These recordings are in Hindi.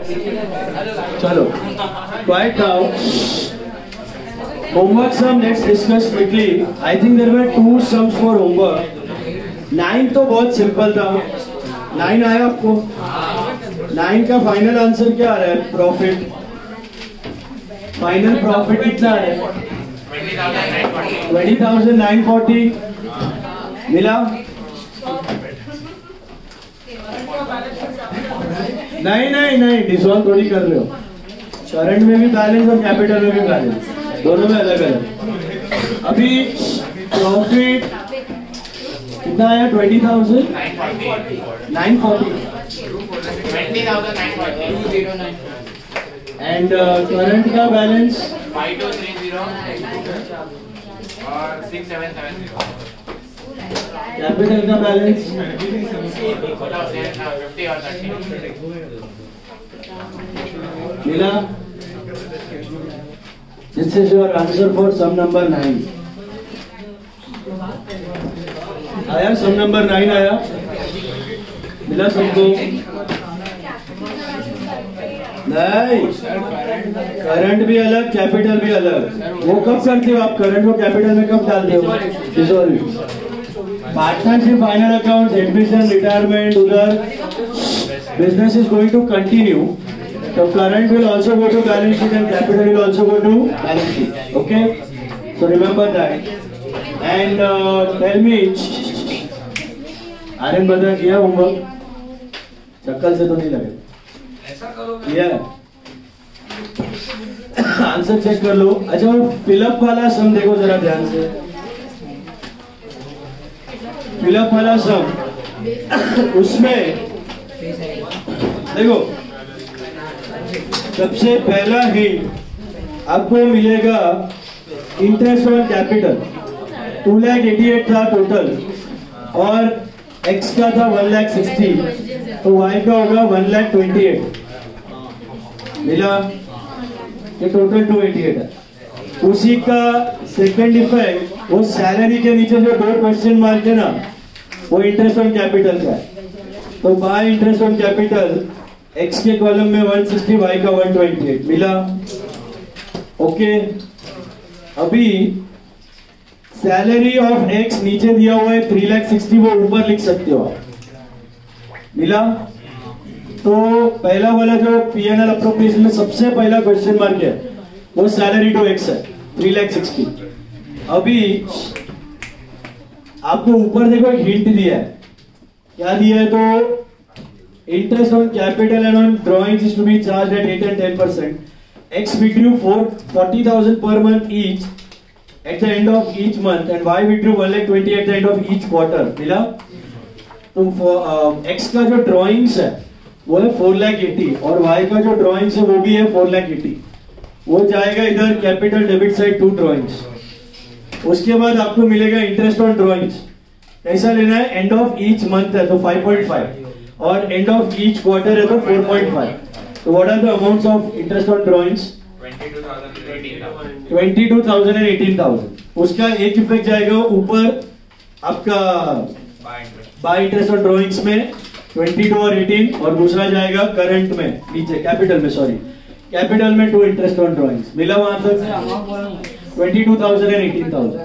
चलो, quiet now. Homework sum, let's discuss quickly. I think there were 2 sums for homework. 9 तो बहुत सिंपल था. 9 आया आपको? 9 का फाइनल आंसर क्या आ रहा है? प्रॉफिट. फाइनल प्रॉफिट कितना है? 20,940. मिला? नहीं, डिसॉल्व थोड़ी कर रहे हो. करंट में भी बैलेंस और कैपिटल में भी बैलेंस, दोनों में अलग अलग. अभी प्रॉफिट कितना आया? 20,940. एंड करंट का बैलेंस 5230 और 6770. कैपिटल का बैलेंस 50 और 30. मिला? This is your answer for sum number 9. आया sum number 9 आया? मिला सबको? नहीं, करंट भी अलग, कैपिटल भी अलग. वो कब करते हो आप? करंट को कैपिटल में कब डालते हो? Dissolve. Partnership, final account, admission, retirement, उधर business is going to continue. So current will also go to balance sheet and capital will also go to balance sheet. Okay? So remember that. And tell me, Aryan बता किया होमवर्क? चक्कर से तो नहीं लगे? किया? आंसर चेक कर लो. अच्छा, वो फिलअप वाला सम देखो जरा ध्यान से. फिलअप वाला सम, उसमें देखो, सबसे पहला हिंट आपको मिलेगा इंटरेस्ट ऑन कैपिटल. 2,88,000 था टोटल और एक्स का था 1,60,000, तो वाई का होगा 1,28,000. मिला? ये टोटल 288 है. उसी का सेकंड इफेक्ट, वो सैलरी के नीचे जो 2 क्वेश्चन मार्क है ना, वो इंटरेस्ट ऑन कैपिटल का है. तो bye interest on capital x के कॉलम में 160, वाई का 128. मिला? ओके. अभी सैलरी ऑफ एक्स नीचे दिया हुआ है 3,60,000, वो ऊपर लिख सकते हो आप. मिला? तो पहला वाला जो पीएनएल अप्रोप्रिएशन में सबसे पहला क्वेश्चन मार्क है, वो सैलरी टू एक्स है 3,60,000. अभी आपको ऊपर देखो एक हिंट दिया है. क्या दिया है? तो interest on capital and on drawings is to be charged at 8 and 10%. X withdrew 40,000 per month each at the end of each month, and Y withdrew 1,20,000 at the end of each quarter. मिला? तो X का जो drawings है वो है 4,80,000 और Y का जो drawings है वो भी है 4,80,000. वो जाएगा इधर capital debit side to drawings. उसके बाद आपको मिलेगा इंटरेस्ट ऑन ड्रॉइंग्स. कैसा लेना है? एंड ऑफ ईच मंथ है तो 5.5 और एंड ऑफ ईच क्वार्टर है तो 4.5. तो what are the amounts of interest on drawings? 22,000 and 18,000. उसका एक इफेक्ट जाएगा ऊपर आपका बाय इंटरेस्ट ऑन ड्रॉइंग्स में 22 और 18, और दूसरा जाएगा करंट में नीचे कैपिटल में, सॉरी कैपिटल में 2 इंटरेस्ट ऑन ड्रॉइंग्स. मिला वहां तक? 22,000 and 18,000.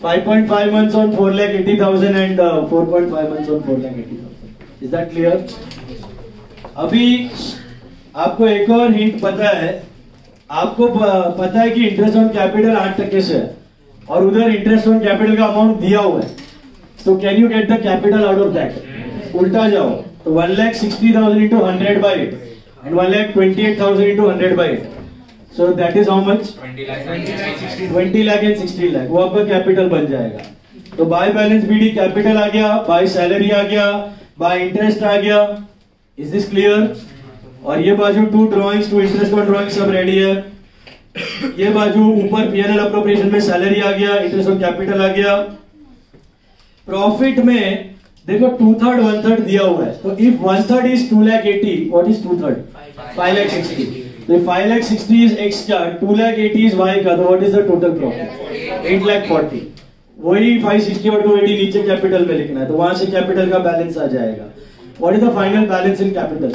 5.5 months on 4,80,000 and 4.5 months on 4,80,000. Is that clear? अभी आपको एक और हिंट पता है. आपको पता है कि इंटरेस्ट ऑन कैपिटल 8% से है और उधर इंटरेस्ट ऑन कैपिटल का अमाउंट दिया हुआ है. तो can you get the capital out of that? उल्टा जाओ तो 1,60,000 into 100 by 8 and 1,28,000 into 100 by 8. So that is how much? 20 lakh and 16 lakh. वो आपका कैपिटल बन जाएगा. तो बाय बैलेंस बीडी कैपिटल आ गया, बाय सैलरी आ गया, बाय इंटरेस्ट आ गया. Is this clear? और ये बाजू 2 ड्रॉइंग्स, 2 इंटरेस्ट ऑन ड्रॉइंग सब रेडी है. ये बाजू ऊपर पीएनएल अप्रोप्रिएशन में सैलरी आ गया, इंटरेस्ट ऑन कैपिटल आ गया. प्रॉफिट में देखो 2/3 1/3 दिया हुआ है. तो इफ 1/3 इज 2,80,000, व्हाट इज 2/3? 5,60,000. तो 5,60,000 इज एक्स का, 2,80,000 इज वाई का, तो what is the total profit? 8,40,000. वही 560 और 280 नीचे कैपिटल में लिखना है, तो वहां से कैपिटल का बैलेंस आ जाएगा. What is the final balance in capital?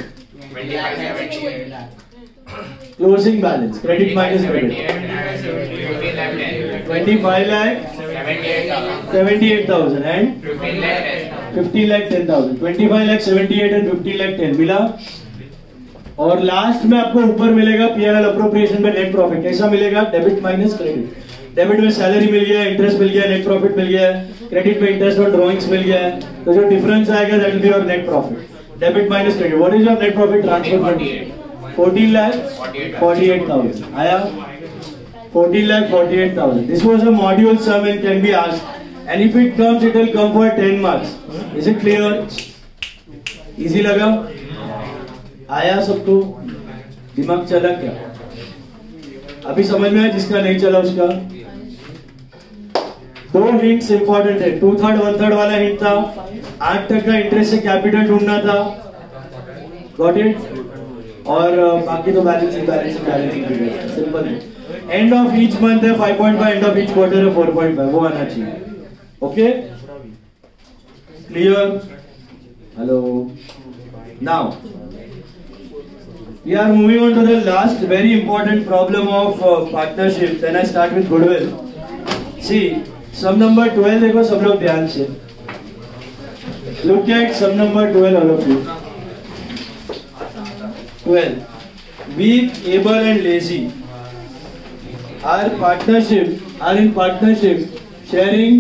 Closing balance credit minus credit 25 lakh 78,000 and 15 lakh 10,000 25 lakh 78 and 15 lakh 10 मिला। और लास्ट में आपको ऊपर मिलेगा पीएनएल अप्रोप्रिएशन में नेट प्रॉफिट कैसा मिलेगा डेबिट माइनस क्रेडिट। डेबिट में सैलरी मिल गया, इंटरेस्ट मिल गया, नेट प्रॉफिट मिल गया, क्रेडिट में इंटरेस्ट और ड्रॉइंग्स मिल गया, तो जो डिफरेंस आएगा that will be your net profit debit minus credit. What is your net profit transfer fund 14 lakh 48,000 आया 14 lakh 48,000। This was a module sum and can be asked, and if it comes, it will come for 10 marks. Is it clear? Easy लगा? आया सबको? दिमाग चला क्या? अभी समझ में आया? जिसका नहीं चला उसका? दो हिंट्स इंपॉर्टेंट है। 2/3 1/3 वाला हिंट था, 8% का इंटरेस्ट से कैपिटल ढूंढना था, गॉट इट? और बाकी तो बैलेंस सिंपल है। एंड ऑफ ईच मंथ है 5.5, एंड ऑफ ईच क्वार्टर है 4.5, वो आना चाहिए। Okay clear? Hello, now we are moving on to the last very important problem of partnership. Then I start with goodwill. See, sum number 12 देखो सब लोग ध्यान से। Look at sum number 12 all of you. 12. Weak, able and lazy are in partnership sharing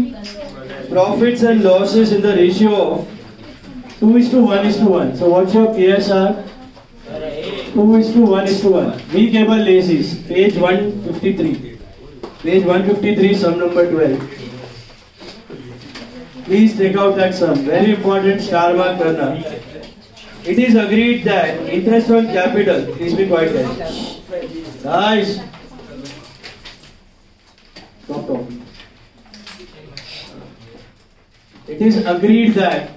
profits and losses in the ratio of 2:1:1. So what's your PSR? 2:1:1. Weak, able, lazy. Page 153. Page 153, sum number 12. Please take out that sum. Very important, star mark karna. It is agreed that interest on capital. Please be quiet, guys. Guys, stop talking. It is agreed that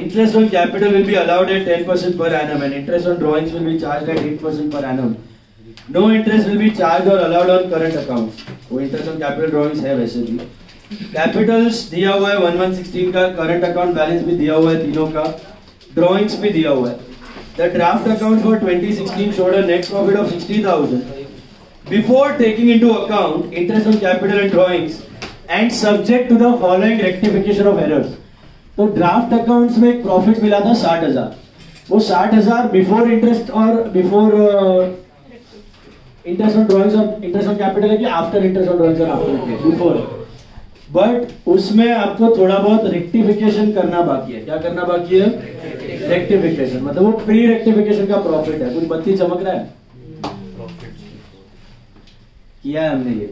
interest on capital will be allowed at 10% per annum, and interest on drawings will be charged at 8% per annum. No interest will be charged or allowed on current accounts. वो interest on capital drawings है वैसे भी। Capitals दिया हुआ है 1116 का, current account balance भी दिया हुआ है तीनों का, drawings भी दिया हुआ है। The draft account for 2016 showed a net profit of 60,000 before taking into account interest on capital and drawings and subject to the following rectification of errors. तो ड्राफ्ट अकाउंट्स में एक प्रॉफिट मिला था 60,000, वो 60,000 बिफोर इंटरेस्ट और बिफोर इंटरेस्ट ऑन ड्रॉइंग्स और इंटरेस्ट ऑन कैपिटल है कि आफ्टर इंटरेस्ट ऑन ड्रॉइंग्स और आफ्टर बिफोर, बट उसमें आपको थोड़ा बहुत रेक्टिफिकेशन करना बाकी है। क्या करना बाकी है? रेक्टिफिकेशन, मतलब वो प्री रेक्टिफिकेशन का प्रॉफिट है। कुछ बत्ती चमक रहा है? किया है हमने ये,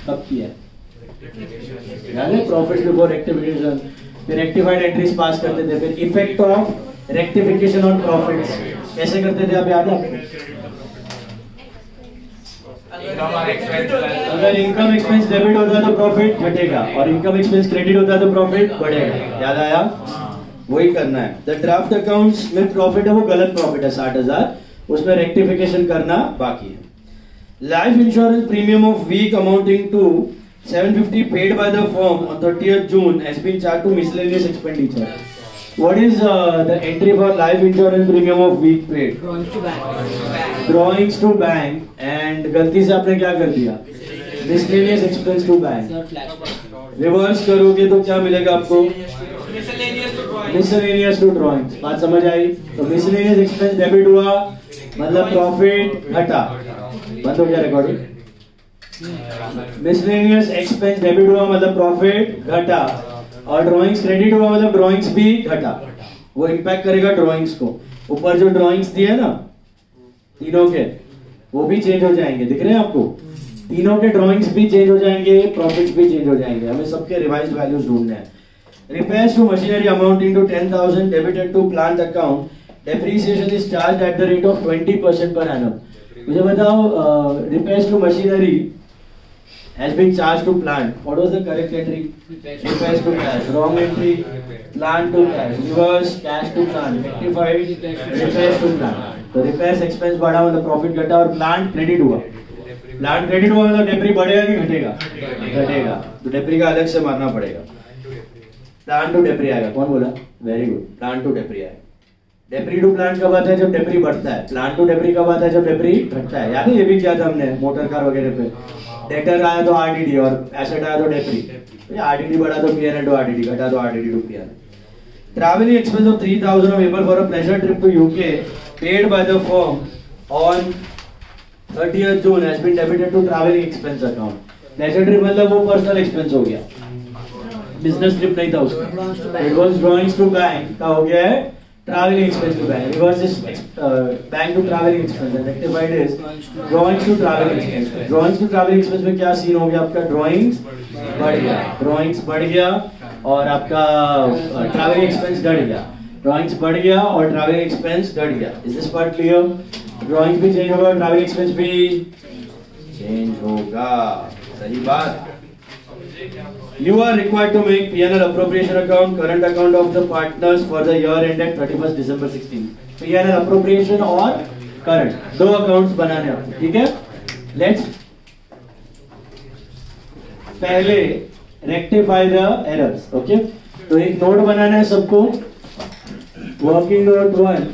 कब किया है? प्रॉफिट बिफोर रेक्टिफिकेशन, फिर रेक्टिफाइड एंट्रीज पास करते थे, फिर effect of rectification on profits कैसे करते थे? आप याद है आपको? अगर इनकम एक्सपेंस डेबिट होता है तो प्रॉफिट घटेगा, और इनकम एक्सपेंस क्रेडिट होता है तो प्रॉफिट बढ़ेगा। याद आया? वही करना है। द ड्राफ्ट अकाउंट्स में प्रॉफिट है वो गलत प्रॉफिट है 60,000, उसमें रेक्टिफिकेशन करना बाकी है। Life insurance premium of Weak amounting to 750 paid by the firm on 30th June has been charged to miscellaneous expenditure. What is the entry for life insurance premium of week paid? Drawings to bank. And गलती से आपने क्या कर दिया? Miscellaneous expense to bank. Reverse करोगे तो क्या मिलेगा आपको? Miscellaneous to drawings. बात समझ आई? तो miscellaneous expense डेबिट हुआ मतलब प्रॉफिट घटा, बंद हो गया रिकॉर्डिंग। मिसलेनियस एक्सपेंस डेबिट हुआ मतलब प्रॉफिट घटा, और ड्राइंग्स क्रेडिट हुआ मतलब ड्राइंग्स भी घटा। वो इंपैक्ट करेगा ड्राइंग्स को। ऊपर जो ड्राइंग्स दिए ना तीनों के, वो भी चेंज हो जाएंगे। दिख रहे हैं आपको? तीनों के ड्राइंग्स भी चेंज हो जाएंगे, प्रॉफिट्स भी चेंज हो जाएंगे। हमें सबके रिवाइज्ड वैल्यूज ढूंढने हैं। Repairs to machinery amounting to 10,000 debited to plant account, depreciation is charged at the rate of 20% per annum. मुझे बताओ, repairs to machinery has been charged to plant. What was the correct entry? Repairs to cash. Wrong entry. Plant to cash. Reverse cash to plant. Rectified repairs to plant. तो repairs expense बढ़ा मतलब profit घटा, और plant credit हुआ। plant credit हुआ मतलब डेप्री बढ़ेगा कि घटेगा? घटेगा। तो डेप्री का अलग से मारना पड़ेगा। plant to डेप्री आएगा। कौन बोला? Very good. plant to डेप्री आएगा। डेप्री टू प्लांट कब आता है? जब डेप्री बढ़ता है। प्लांट टू डेप्री कब आता है? जब डेप्री घटता है। याद है ये भी किया था हमने मोटर कार वगैरह पे। डेटर आया तो आरडीडी और एसेट आया तो डेप्री। आरडीडी बढ़ा तो पीएनएल टू आरडीडी, घटा तो RDD to PNL. Travelling expense of 3000 of April for a pleasure trip to UK paid by the firm on 30th June has been debited to traveling expense account. Pleasure trip मतलब वो पर्सनल एक्सपेंस हो गया, बिजनेस ट्रिप नहीं था उसका। It was drawings to bank का हो गया है traveling expense to bank. Reverse is bank to traveling expense and rectified is drawings to traveling expense. Drawings to traveling expense में क्या सीन हो गया आपका? ड्रॉइंग्स बढ़ गया, ड्रॉइंग्स बढ़ गया और आपका ट्रैवलिंग एक्सपेंस घट गया। ड्रॉइंग्स बढ़ गया और ट्रैवलिंग एक्सपेंस घट गया। Is this part clear? Drawing भी चेंज होगा, ट्रैवलिंग एक्सपेंस भी चेंज होगा। सही बात। You are required to make P&L appropriation account, current account of the partners for the year ended 31st December 16. P&L appropriation और current दो accounts बनाने आपको, ठीक है? Let's पहले rectify the errors, okay? तो एक नोट बनाना है सबको। वर्किंग नोट 1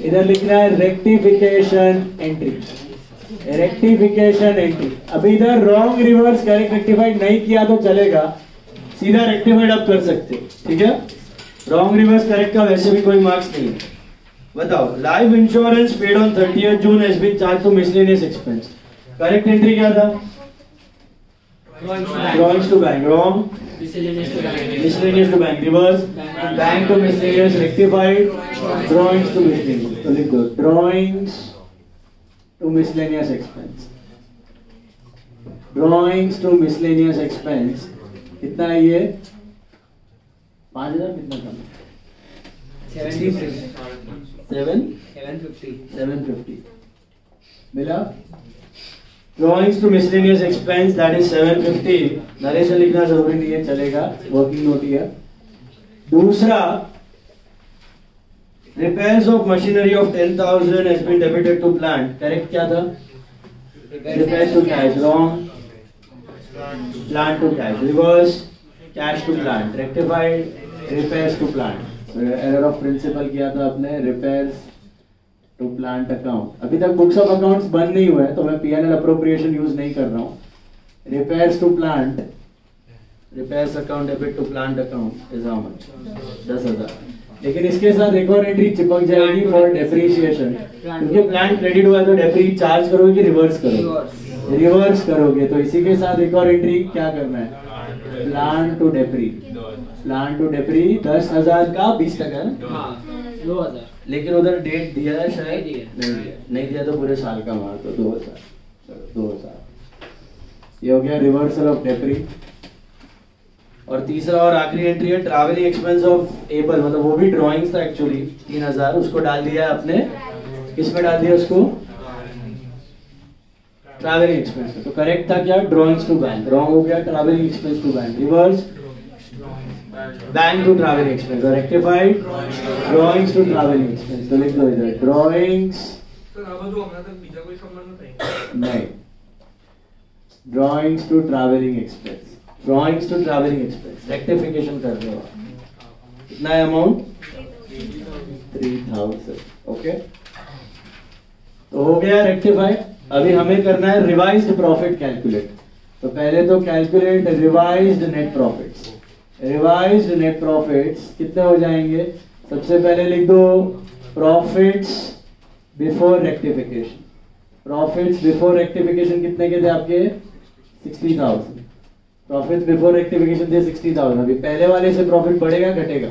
इधर लिखना है रेक्टिफिकेशन एंट्री। Rectification entry. अभी इधर रॉन्ग रिवर्स करेक्ट रेक्टिफाइड नहीं किया तो चलेगा, सीधा रेक्टिफाइड आप कर सकते, ठीक है? रॉन्ग रिवर्स करेक्ट का वैसे भी कोई मार्क्स नहीं है। बताओ, life insurance paid on 30th June has been charge to miscellaneous expense. Correct entry क्या था? Drawings to bank. Wrong. Miscellaneous to bank. Reverse. Bank to miscellaneous. Rectified. Drawings to miscellaneous. तो लिख दो drawings to miscellaneous expense. Drawings to miscellaneous expense. कितना है ये? 5000 कितना कम? 750 मिला? Drawings to miscellaneous expense that is 750. Narration लिखना जरूरी नहीं है, चलेगा, वर्किंग नोट ही है। दूसरा, repairs of machinery of 10,000 has been debited to plant. Correct क्या था? repairs to cash. Wrong. plant to cash. Reverse, cash to plant. Rectified, repairs to plant. So error of principle किया था आपने, repairs टू प्लांट अकाउंट। अभी तक बुक्स ऑफ अकाउंट्स बंद नहीं हुए तो मैं पीएनएल अप्रोप्रिएशन यूज नहीं कर रहा हूँ। Repairs to plant, repairs account debit to plant account is how much? 10,000। लेकिन इसके साथ एक और एंट्री चिपक जाएगी फॉर डेप्रिसिएशन, क्योंकि प्लांट क्रेडिट हुआ है तो डेप्री चार्ज करोगे कि रिवर्स करोगे? रिवर्स करोगे। तो इसी के साथ एक और एंट्री क्या करना है? प्लांट टू डेप्री। प्लांट टू डेप्री 10,000 का 20% है ना? 2,000। लेकिन उधर डेट दिया है शायद? नहीं दिया तो पूरे साल का मार दो 2,000। ये हो गया रिवर्सल ऑफ डेप्री। और तीसरा और आखिरी एंट्री है ट्रैवलिंग एक्सपेंस ऑफ एबल, मतलब वो भी ड्राइंग्स था एक्चुअली 3,000, उसको डाल दिया आपने किसमें डाल दिया उसको? Travelling expense. तो करेक्ट था क्या? Drawings to bank. रॉन्ग हो गया travelling expense to bank. Reverse bank to travelling expense. और rectified drawings to travelling expense. तो लिख दो इधर ड्राइंग्स नहीं, drawings to travelling expense. Drawings to travelling expense rectification कर रहे हो आप। कितना है अमाउंट? 3,000। ओके, तो हो गया रेक्टिफाई। अभी हमें करना है रिवाइज्ड प्रॉफिट कैलकुलेट। तो पहले तो calculate revised net profits. Revised net profits कितने हो जाएंगे? सबसे पहले लिख दो profits before rectification. Profits before rectification कितने के थे आपके? 60,000। प्रॉफिट्स बिफोर रेक्टिफिकेशन थे 60,000। अभी पहले वाले से प्रॉफिट बढ़ेगा घटेगा?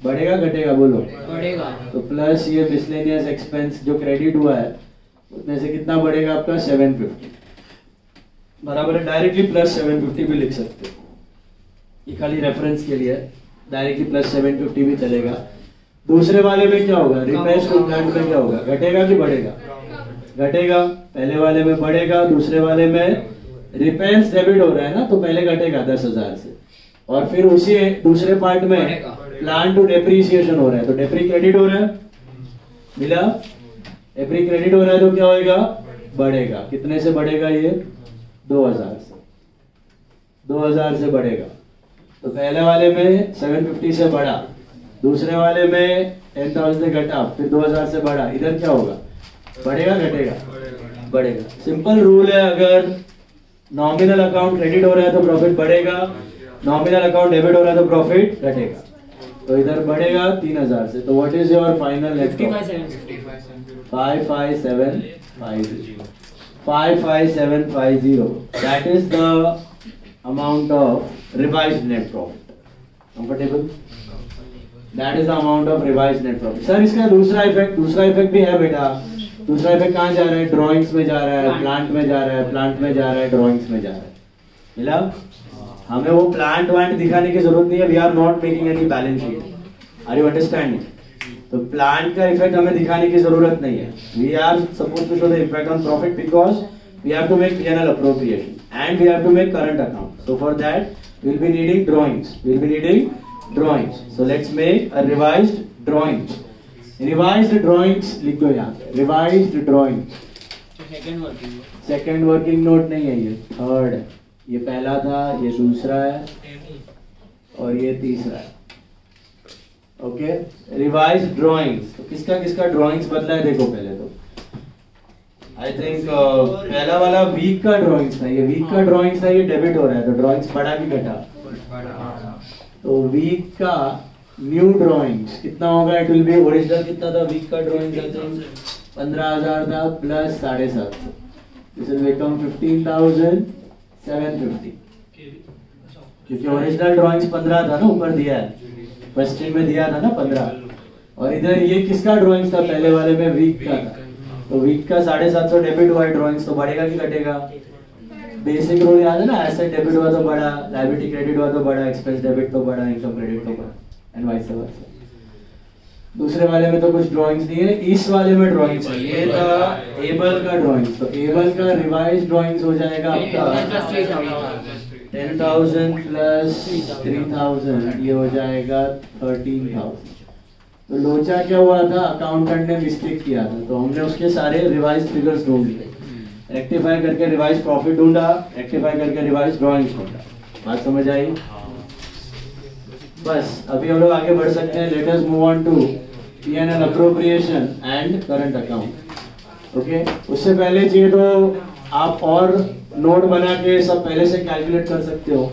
बढ़ेगा घटेगा? बोलो। बढ़ेगा। तो प्लस ये मिसलेनियस एक्सपेंस जो क्रेडिट हुआ है उसमें से कितना बढ़ेगा आपका? 750 बराबर है। डायरेक्टली प्लस 750 भी लिख सकते हो, ये खाली रेफरेंस के लिए है। डायरेक्टली प्लस 750 भी चलेगा। दूसरे वाले में क्या होगा? रिपेयर्स टू प्लांट में क्या होगा? घटेगा कि बढ़ेगा? घटेगा। पहले वाले में बढ़ेगा, दूसरे वाले में रिपेयर्स डेबिट हो रहा है ना, तो पहले घटेगा 10,000 से, और फिर उसी दूसरे पार्ट में प्लांट टू डेप्रिसिएशन हो रहा है तो डेप्री क्रेडिट हो रहा है। मिला? डेप्री क्रेडिट हो रहा है तो क्या होगा? बढ़ेगा। कितने से बढ़ेगा ये? 2,000 से। 2,000 से बढ़ेगा। तो पहले वाले में 750 से बढ़ा, दूसरे वाले में 10,000 से घटा, फिर 2,000 से बढ़ा, इधर क्या होगा? बढ़ेगा घटेगा? बढ़ेगा। सिंपल रूल है, अगर नॉमिनल अकाउंट क्रेडिट हो रहा है तो प्रॉफिट बढ़ेगा, नॉमिनल अकाउंट डेबिट हो रहा है तो प्रॉफिट घटेगा। तो इधर बढ़ेगा 3,000 से, तो what is your final net profit? 55,750 55,750, that is the amount of revised net profit. Comfortable? That is the amount of revised net profit. Sir इसका दूसरा इफेक्ट भी है बेटा। दूसरा इफेक्ट कहाँ जा रहा है? ड्राइंग्स में जा रहा है, प्लांट में जा रहा है, प्लांट में जा रहा है, ड्राइंग्स में जा रहा है। मिला? हमें वो प्लांट वांट दिखाने की जरूरत नहीं है। We are not making any balance sheet. Are you understanding? तो प्लांट का इफेक्ट हमें दिखाने की जरूरत नहीं है। We are suppose to show the effect on profit because we have to make P&L appropriation and we have to make current account. So for that we'll be needing drawings. So let's make a revised drawings. Revised drawings लिख दो यहाँ पे। Revised drawings. Second working note नहीं है, ये थर्ड है। ये पहला था, ये दूसरा है और ये तीसरा है। Okay, revise drawings. तो किसका किसका ड्राइंग्स बदला है देखो पहले तो। आई थिंक पहला वाला वीक का ड्राइंग्स था, ये वीक का ड्राइंग्स था, ये डेबिट हो रहा है तो ड्राइंग्स बढ़ा कि घटा? तो वीक का न्यू ड्राइंग्स कितना होगा? इट विल बी ओरिजिनल कितना था वीक का ड्राइंग्स? आई थिंक 15,000 था प्लस 750, दिस विल बिकम 15,750, क्योंकि ओरिजिनल ड्राइंग्स 15 था ना, ऊपर दिया है, क्वेश्चन में दिया था ना 15। और इधर ये किसका ड्राइंग्स था? पहले वाले में वीक का था, तो वीक का 750 डेबिट हुआ है ड्राइंग्स, तो बढ़ेगा कि घटेगा? बेसिक रूल याद है ना, एसेट डेबिट हुआ तो बढ़ा, लायबिलिटी क्रेडिट हुआ तो बढ़ा, एक्सपेंस डेबिट तो बढ़ा, इनकम क्रेडिट तो बढ़ा, एंड वाइस वर्सा। दूसरे वाले में तो कुछ ड्राइंग्स नहीं है, इस वाले में ड्राइंग्स है। ये था एबल का ड्राइंग्स, तो एबल का रिवाइज ड्राइंग्स हो जाएगा आपका 10,000 प्लस 3,000, ये हो जाएगा 13,000। तो लोचा क्या हुआ था? अकाउंटेंट ने मिस्टेक किया था, तो हमने उसके सारे रिवाइज फिगर्स ढूंढ लिए, रेक्टिफाई करके रिवाइज प्रॉफिट ढूंढा, रेक्टिफाई करके रिवाइज ड्राइंग्स ढूंढा। बात समझ आई? बस अभी हम लोग आगे बढ़ सकते हैं। Let us move on to P&L appropriation and current account. Okay, उससे पहले चाहिए तो आप और नोट बना के सब पहले से कैलकुलेट कर सकते हो।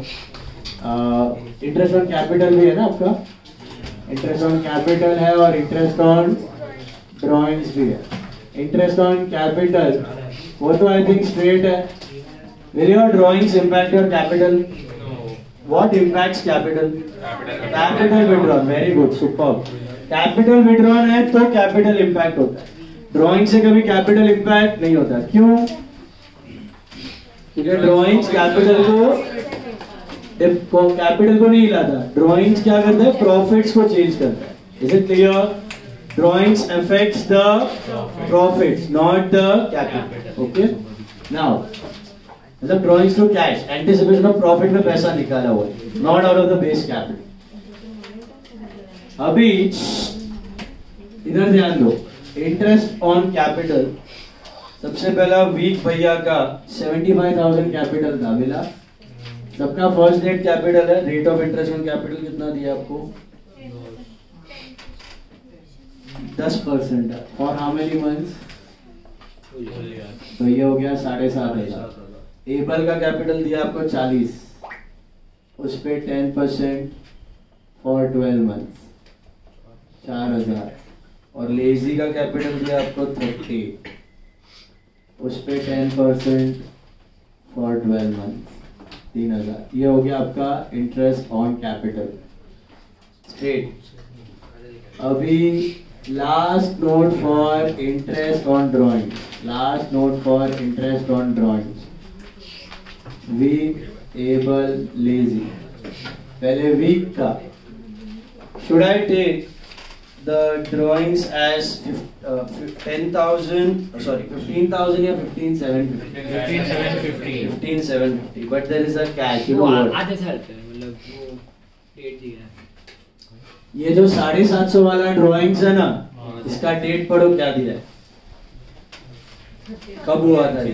इंटरेस्ट ऑन कैपिटल भी है ना आपका, इंटरेस्ट ऑन कैपिटल है और इंटरेस्ट ऑन ड्राइंग्स भी है। इंटरेस्ट ऑन कैपिटल वो तो आई थिंक स्ट्रेट है। Will your drawings impact your capital? What impacts capital? Capital withdrawn. Very good, superb. Capital withdrawn है तो capital impact होता है। ड्राइंग से कभी capital impact नहीं होता। क्यों? क्योंकि ड्राइंग्स कैपिटल को नहीं हिलाता। ड्राइंग्स क्या करता है? प्रॉफिट्स को चेंज करता है। Is it clear? Drawings affects the profits, not the capital. Okay? Now. मतलब drawings to cash, anticipation of profit में पैसा निकाला हुआ है, not out of the base capital. अभी इधर ध्यान दो, इंटरेस्ट ऑन कैपिटल। सबसे पहला वीक भैया का 75,000 कैपिटल था, मिला? सबका फर्स्ट डेट कैपिटल है। Rate of interest on capital कितना दिया आपको? 10% है। For how many months? तो ये हो गया 7,500। एबल का कैपिटल दिया आपको 40, उस पे 10% फॉर 12 मंथ्स 4,000। और लेजी का कैपिटल दिया आपको 30, उस पे 10% फॉर 12 मंथ्स 3,000। ये हो गया आपका इंटरेस्ट ऑन कैपिटल स्ट्रेट। अभी last note for interest on drawing, last note for interest on drawing. Weak, Able, Lazy. पहले वीक का, should I take the drawings as 10,000, sorry 15,000 या 15,750? 15,750, but there is a catch, you know what? आधे साल पे मतलब वो डेट दिया है। ये जो 750 वाला ड्राइंग्स है ना, इसका डेट पढ़ो क्या दिया है, कब हुआ था?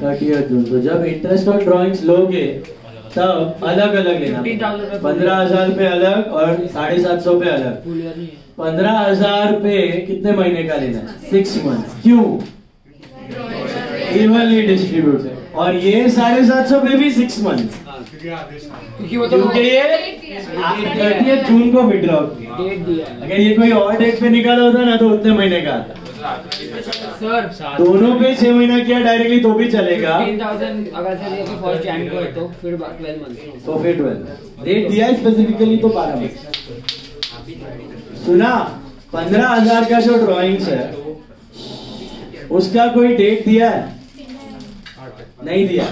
30th जून। तो जब इंटरेस्ट ऑन ड्राइंग्स लोगे तब अलग अलग लेना। 15,000 पे अलग और 750 पे अलग। 15,000 पे कितने महीने का लेना है? 6 मंथ। क्यों? Evenly distributed. और ये 750 पे भी 6 मंथ, क्योंकि ये 30 जून को विड्रॉ किया। अगर ये कोई और डेट पे निकाला होता ना तो उतने महीने का आता। सर दोनों पे 6 महीना किया डायरेक्टली तो भी चलेगा। 15,000 अगर सर ये फर्स्ट जैन को है तो फिर 12 मंथ। तो फिर 12 डेट दिया है स्पेसिफिकली तो 12 मंथ। सुना? 15,000 का जो ड्राइंग्स है उसका कोई डेट दिया है? नहीं दिया।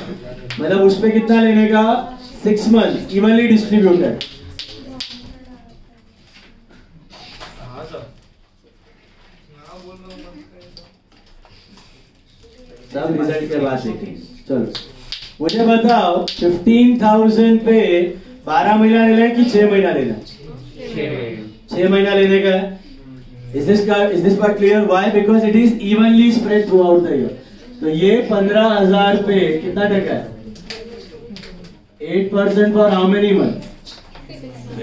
मतलब उस पे कितना लेने का? 6 मंथ इवनली डिस्ट्रीब्यूटेड। सब रिजल्ट के बाद देखेंगे। चलो मुझे बताओ 15,000 पे 12 महीना लेना है कि 6 महीना लेना है? 6 महीना लेने का है। Is this part clear? Why? Because it is evenly spread throughout the year. तो ये 15,000 पे कितना टका है? 8% for how many months?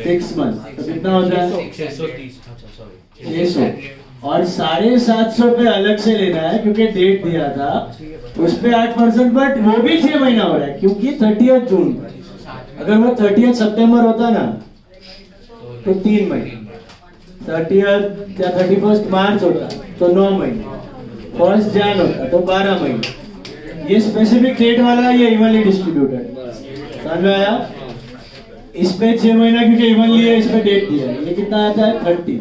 6 months। तो कितना होता है? 600। और 750 पे अलग से लेना है क्योंकि डेट दिया था उस पे 8%, बट वो भी 6 महीना हो रहा है क्योंकि 30 जून। अगर वो 30 सितंबर होता ना तो 3 महीने, 30 या 31 मार्च होता तो 9 महीने, 1 जैन होता तो 12 महीने। ये स्पेसिफिक डेट वाला ये इवनली डिस्ट्रीब्यूटेड। समझ में आया? इस पे 6 महीना क्योंकि इवनली है, इस पे डेट दिया है। ये कितना आता है? 30।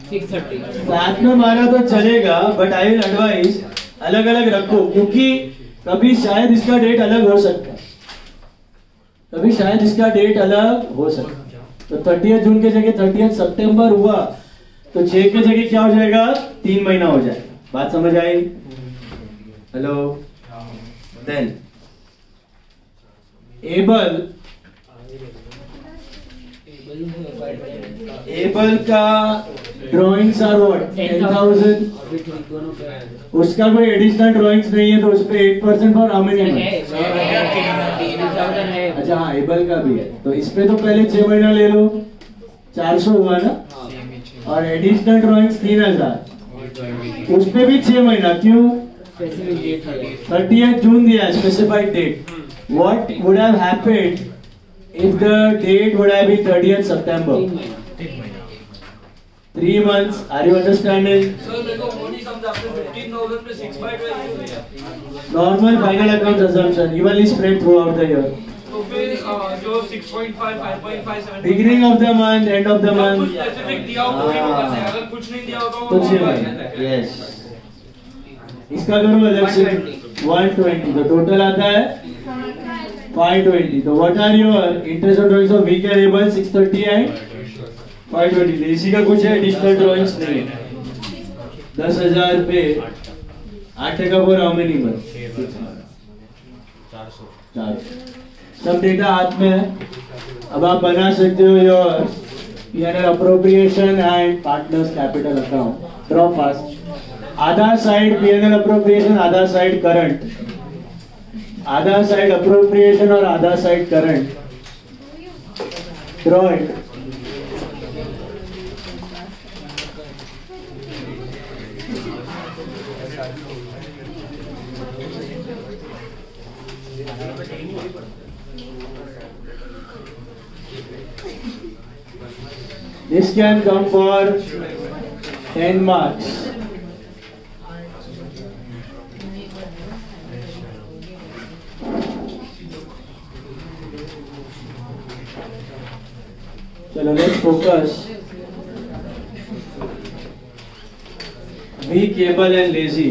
630 साथ में मारा तो चलेगा, बट आई विल एडवाइस अलग अलग रखो क्योंकि कभी शायद इसका डेट अलग हो सकता है, कभी शायद इसका डेट अलग हो सकता है। तो 30 जून के जगह 30 सितंबर हुआ तो 6 के जगह क्या हो जाएगा? 3 महीना हो जाएगा। बात समझ आई? हेलो? देन एबल का ड्राइंग्स आर व्हाट? 10,000। उसका कोई एडिशनल ड्राइंग्स नहीं है तो उस पे 8% फॉर हाउ मेनी मंथ्स? अच्छा हाँ, एबल का भी है तो इस पे तो पहले 6 महीना ले लो, 400 हुआ ना। और एडिशनल ड्राइंग्स 3,000, उस पे भी 6 महीना। क्यों? 30 जून दिया specified date. What would have happened if the date would have been 30th September? 3 months. Are you understanding? Sir मेरे को वो नहीं समझा, आपने 15,000 पे 6/12 दिया। Normal final account assumption evenly spread throughout the year. तो फिर जो 6.5, 5.5, 7. Beginning of the month, end of the month. कुछ स्पेसिफिक दिया हो तो भी वो करते हैं, अगर कुछ नहीं दिया हो तो तो 6 महीने। Yes. इसका करो अलग से 120 तो टोटल आता है 520। तो what are your interest of drawings of Weak and Able? 630 and 520। इसी का कुछ है, एडिशनल ड्राइंग्स नहीं है। 10,000 पे 8% फॉर हाउ मेनी मंथ्स? 400। सब डेटा हाथ में है। अब आप बना सकते हो your P&L appropriation and partners capital account. Draw fast. आधा साइड P&L अप्रोप्रिएशन, आधा साइड करंट, आधा साइड अप्रोप्रिएशन और आधा side current. Draw it. This can come for 10 marks. चलो let's focus. Weak, able and lazy.